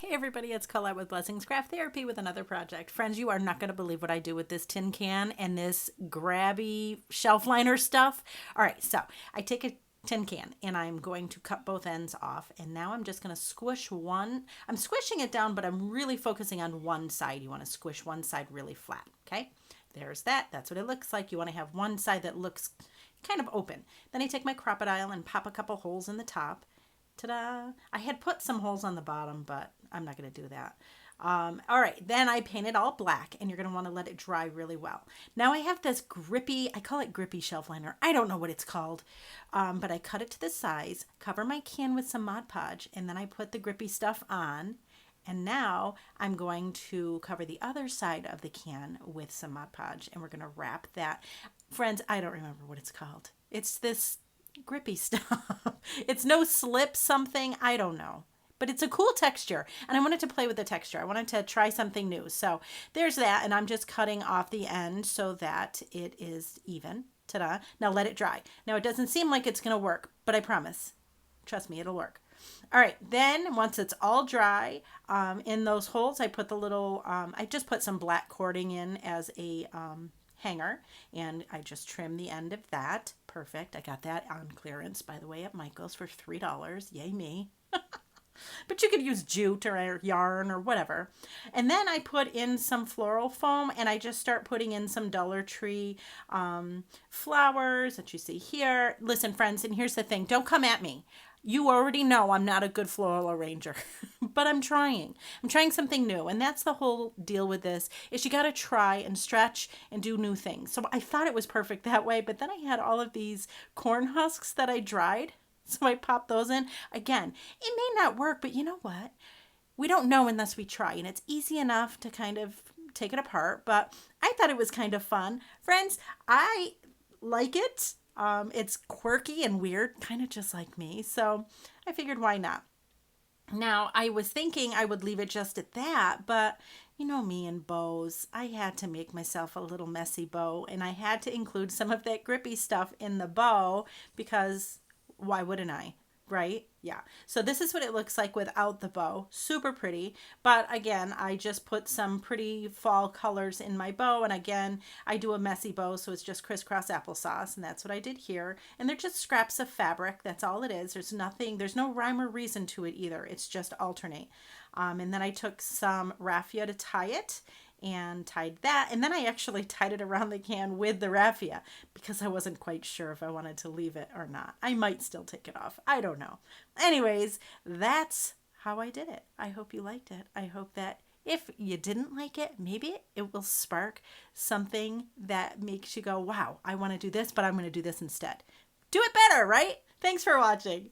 Hey everybody, it's Colette with Blessings Craft Therapy with another project. Friends, you are not going to believe what I do with this tin can and this grabby shelf liner stuff. All right, so I take a tin can and I'm going to cut both ends off, and now I'm just going to squish one. I'm squishing it down, but I'm really focusing on one side. You want to squish one side really flat, okay? There's that. That's what it looks like. You want to have one side that looks kind of open. Then I take my crocodile and pop a couple holes in the top. Ta-da! I had put some holes on the bottom, but I'm not going to do that. All right, then I paint it all black, and you're going to want to let it dry really well. Now I have this grippy, I call it grippy shelf liner. I don't know what it's called, but I cut it to the size, cover my can with some Mod Podge, and then I put the grippy stuff on. And now I'm going to cover the other side of the can with some Mod Podge, and we're going to wrap that. Friends, I don't remember what it's called. It's this grippy stuff. It's no slip something. I don't know. But it's a cool texture, and I wanted to play with the texture. I wanted to try something new. So there's that, and I'm just cutting off the end so that it is even. Ta-da. Now let it dry. Now it doesn't seem like it's going to work, but I promise. Trust me, it'll work. All right, then once it's all dry, in those holes, I put the little, I just put some black cording in as a hanger, and I just trim the end of that. Perfect. I got that on clearance, by the way, at Michael's for $3. Yay me. But you could use jute or yarn or whatever. And then I put in some floral foam, and I just start putting in some Dollar Tree flowers that you see here. Listen, friends, and here's the thing. Don't come at me. You already know I'm not a good floral arranger, but I'm trying. I'm trying something new, and that's the whole deal with this, is you got to try and stretch and do new things. So I thought it was perfect that way, but then I had all of these corn husks that I dried. So I popped those in. Again, it may not work, but you know what? We don't know unless we try, and it's easy enough to kind of take it apart, but I thought it was kind of fun. Friends, I like it. It's quirky and weird, kind of just like me, so I figured why not? Now, I was thinking I would leave it just at that, but you know me and bows. I had to make myself a little messy bow, and I had to include some of that grippy stuff in the bow because why wouldn't I? Right? Yeah. So this is what it looks like without the bow. Super pretty. But again, I just put some pretty fall colors in my bow. And again, I do a messy bow, so it's just crisscross applesauce. And that's what I did here. And they're just scraps of fabric. That's all it is. There's nothing, there's no rhyme or reason to it either. It's just alternate. And then I took some raffia to tie it and tied that, and then I actually tied it around the can with the raffia because I wasn't quite sure if I wanted to leave it or not. I might still take it off. I don't know. Anyways, that's how I did it. I hope you liked it. I hope that if you didn't like it, maybe it will spark something that makes you go, wow, I want to do this, but I'm going to do this instead. Do it better, right? Thanks for watching.